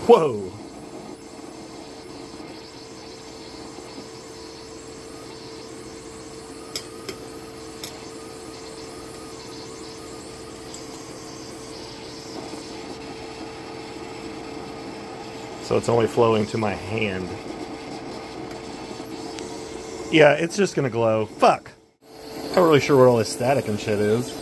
Whoa! So it's only flowing to my hand. Yeah, it's just gonna glow. Fuck! Not really sure what all this static and shit is.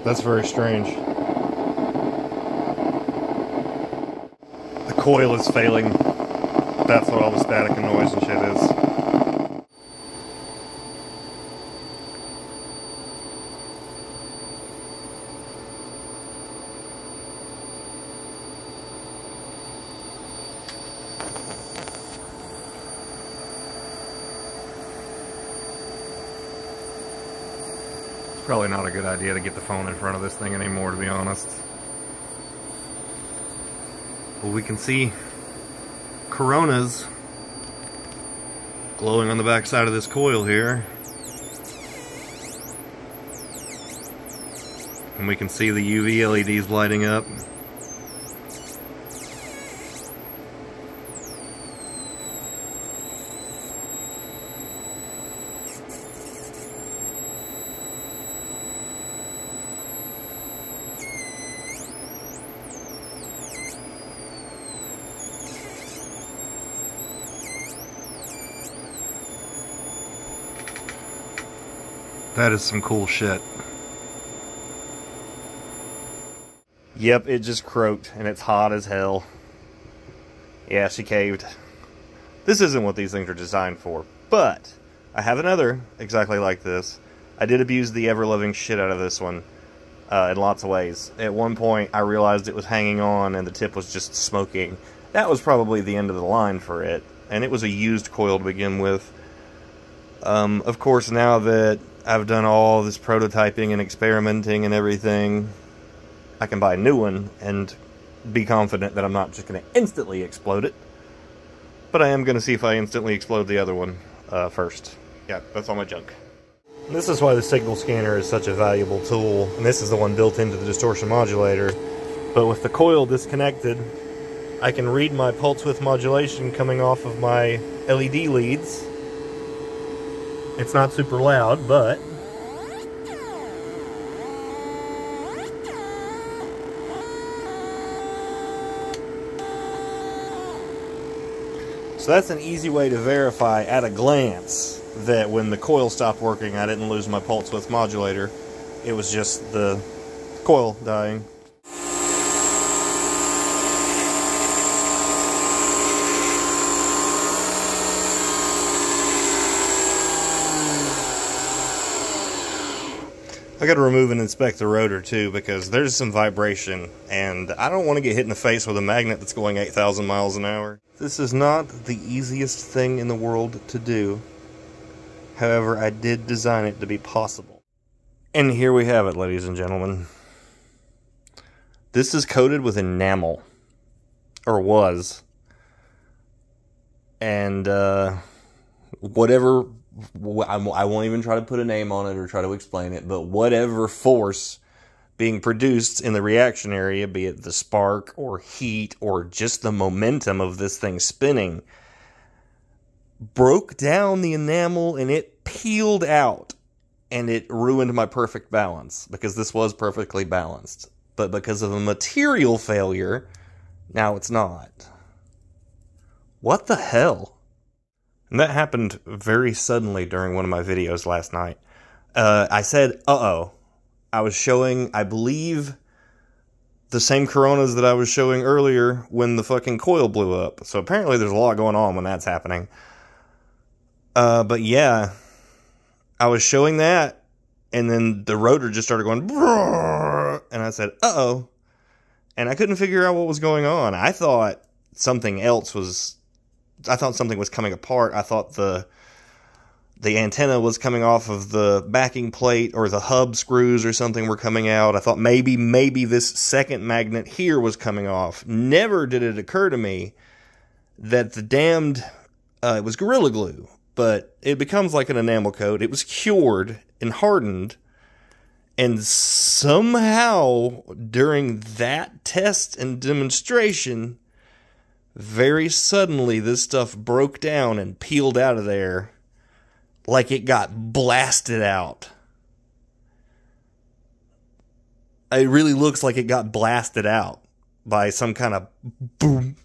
That's very strange. The coil is failing. That's what all the static and noise and shit is. Probably not a good idea to get the phone in front of this thing anymore, to be honest. Well, we can see coronas glowing on the back side of this coil here. And we can see the UV LEDs lighting up. That is some cool shit. Yep, it just croaked, and it's hot as hell. Yeah, she caved. This isn't what these things are designed for, but I have another exactly like this. I did abuse the ever-loving shit out of this one in lots of ways. At one point, I realized it was hanging on and the tip was just smoking. That was probably the end of the line for it, and it was a used coil to begin with. Of course, now that I've done all this prototyping and experimenting and everything, I can buy a new one and be confident that I'm not just going to instantly explode it. But I am going to see if I instantly explode the other one first. Yeah, that's all my junk. This is why the signal scanner is such a valuable tool, and this is the one built into the distortion modulator. But with the coil disconnected, I can read my pulse width modulation coming off of my LED leads. It's not super loud, but so that's an easy way to verify at a glance that when the coil stopped working, I didn't lose my pulse width modulator. It was just the coil dying. I gotta remove and inspect the rotor too, because there's some vibration and I don't want to get hit in the face with a magnet that's going 8,000 miles an hour. This is not the easiest thing in the world to do. However, I did design it to be possible. And here we have it, ladies and gentlemen. This is coated with enamel. Or was. And whatever, I won't even try to put a name on it or try to explain it, but whatever force being produced in the reaction area, be it the spark or heat or just the momentum of this thing spinning, broke down the enamel and it peeled out. And it ruined my perfect balance, because this was perfectly balanced. But because of a material failure, now it's not. What the hell? And that happened very suddenly during one of my videos last night. I said, uh-oh. I was showing, I believe, the same Coronas that I was showing earlier when the fucking coil blew up. So apparently there's a lot going on when that's happening. But yeah, I was showing that, and then the rotor just started going, and I said, uh-oh. And I couldn't figure out what was going on. I thought something was coming apart. I thought the antenna was coming off of the backing plate, or the hub screws or something were coming out. I thought maybe this second magnet here was coming off. Never did it occur to me that the damned, it was Gorilla Glue, but it becomes like an enamel coat. It was cured and hardened, and somehow during that test and demonstration, very suddenly this stuff broke down and peeled out of there like it got blasted out. It really looks like it got blasted out by some kind of boom.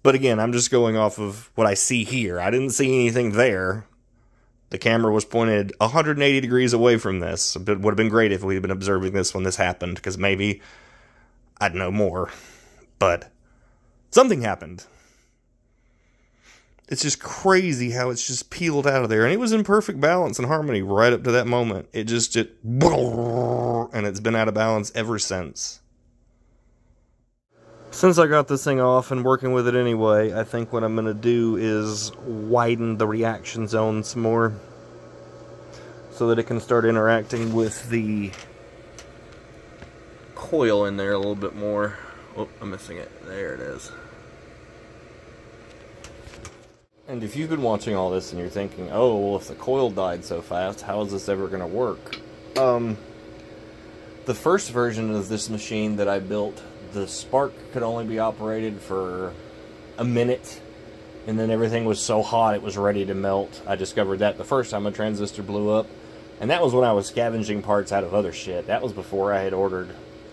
But again, I'm just going off of what I see here. I didn't see anything there. The camera was pointed 180 degrees away from this. It would have been great if we had been observing this when this happened, because maybe I'd know more. But something happened. It's just crazy how it's just peeled out of there. And it was in perfect balance and harmony right up to that moment. And it's been out of balance ever since. Since I got this thing off and working with it anyway, I think what I'm going to do is widen the reaction zone some more, so that it can start interacting with the coil in there a little bit more. Oh, I'm missing it. There it is. And if you've been watching all this and you're thinking, oh, well, if the coil died so fast, how is this ever going to work? The first version of this machine that I built, the spark could only be operated for a minute, and then everything was so hot it was ready to melt. I discovered that the first time a transistor blew up, and that was when I was scavenging parts out of other shit. That was before I had ordered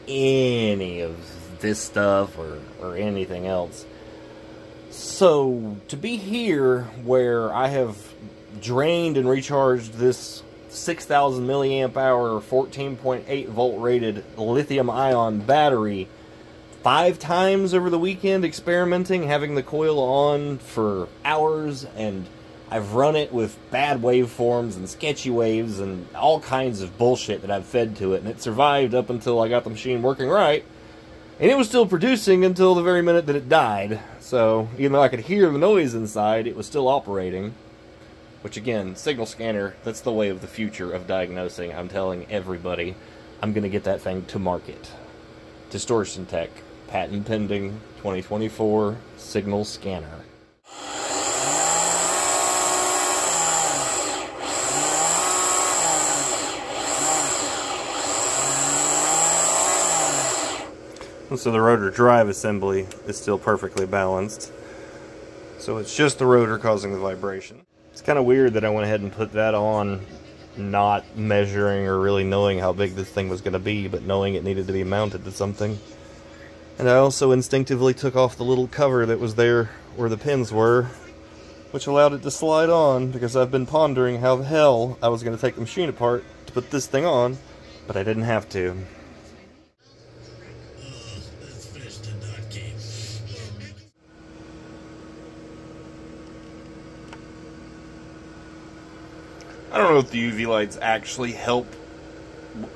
any of this stuff or anything else. So, to be here where I have drained and recharged this 6,000 milliamp hour, 14.8 volt rated lithium ion battery 5 times over the weekend, experimenting, having the coil on for hours, and I've run it with bad waveforms and sketchy waves and all kinds of bullshit that I've fed to it, and it survived up until I got the machine working right, and it was still producing until the very minute that it died. So, even though I could hear the noise inside, it was still operating. Which again, signal scanner, that's the way of the future of diagnosing. I'm telling everybody, I'm going to get that thing to market. Distortion Tech, patent pending, 2024, signal scanner. So the rotor drive assembly is still perfectly balanced. So it's just the rotor causing the vibration. It's kind of weird that I went ahead and put that on, not measuring or really knowing how big this thing was going to be, but knowing it needed to be mounted to something. And I also instinctively took off the little cover that was there where the pins were, which allowed it to slide on, because I've been pondering how the hell I was going to take the machine apart to put this thing on, but I didn't have to. I don't know if the UV lights actually help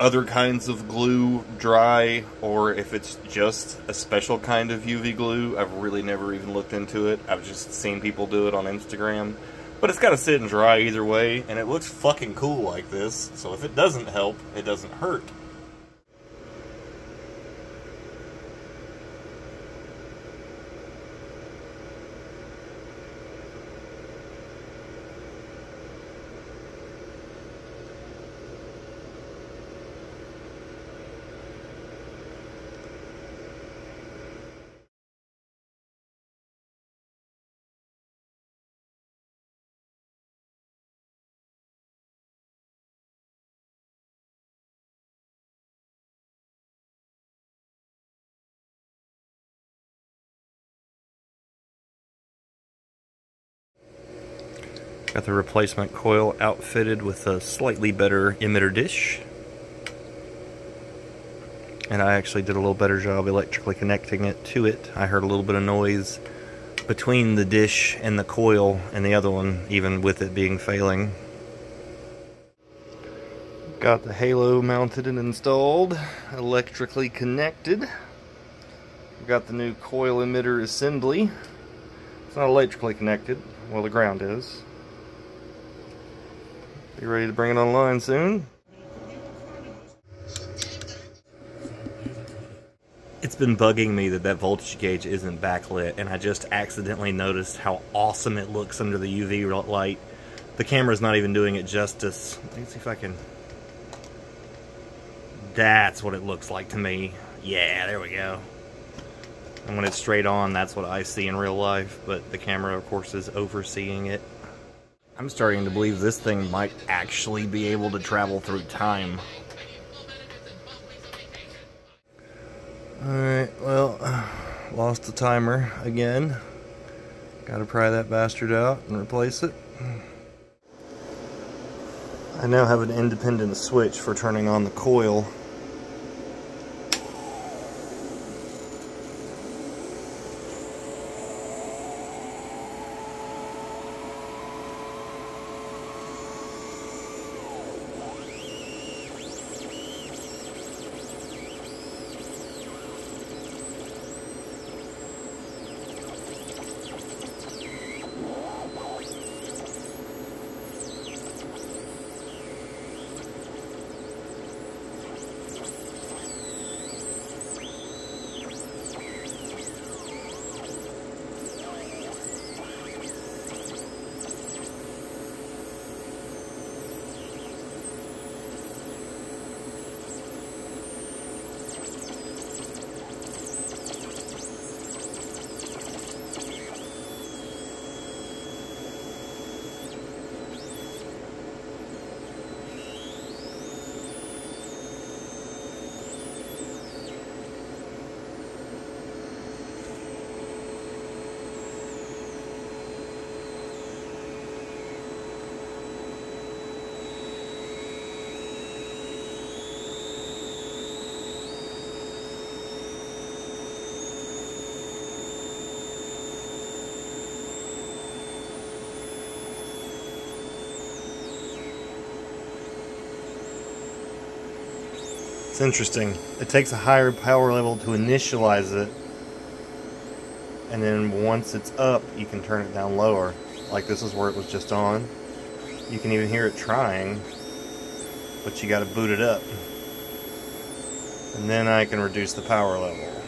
other kinds of glue dry, or if it's just a special kind of UV glue. I've really never even looked into it. I've just seen people do it on Instagram. But it's got to sit and dry either way, and it looks fucking cool like this. So if it doesn't help, it doesn't hurt. Got the replacement coil outfitted with a slightly better emitter dish. And I actually did a little better job electrically connecting it to it. I heard a little bit of noise between the dish and the coil and the other one, even with it being failing. Got the halo mounted and installed, electrically connected. Got the new coil emitter assembly. It's not electrically connected, well the ground is. Be ready to bring it online soon. It's been bugging me that voltage gauge isn't backlit, and I just accidentally noticed how awesome it looks under the UV light. The camera's not even doing it justice. Let me see if I can... That's what it looks like to me. Yeah, there we go. And when it's straight on, that's what I see in real life, but the camera, of course, is overseeing it. I'm starting to believe this thing might actually be able to travel through time. Alright, well, lost the timer again. Gotta pry that bastard out and replace it. I now have an independent switch for turning on the coil. It's interesting. It takes a higher power level to initialize it, and then once it's up, you can turn it down lower. Like this is where it was just on. You can even hear it trying, but you gotta boot it up. And then I can reduce the power level.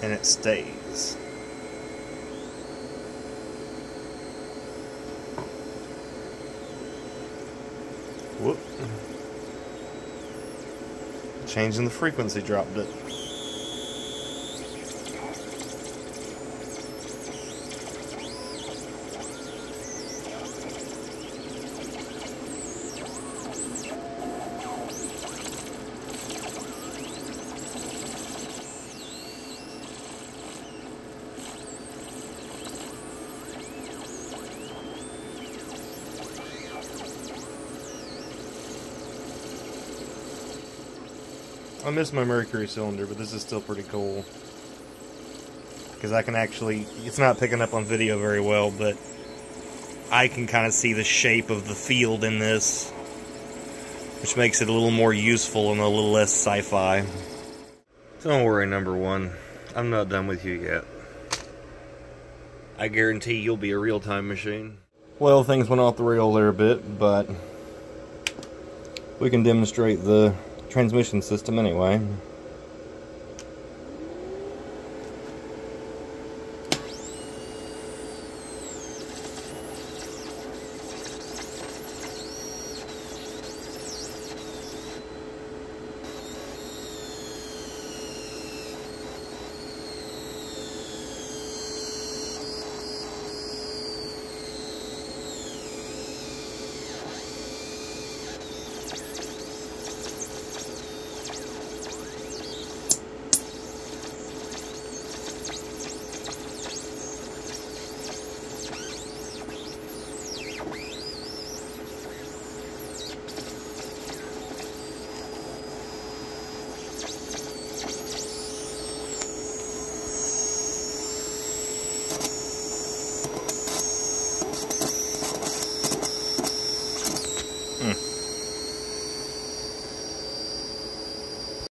And it stays. Whoop. Changing the frequency dropped it. I miss my mercury cylinder, but this is still pretty cool. Because I can actually, it's not picking up on video very well, but I can kind of see the shape of the field in this, which makes it a little more useful and a little less sci-fi. Don't worry, number one, I'm not done with you yet. I guarantee you'll be a real-time machine. Well, things went off the rail there a bit, but we can demonstrate the transmission system anyway.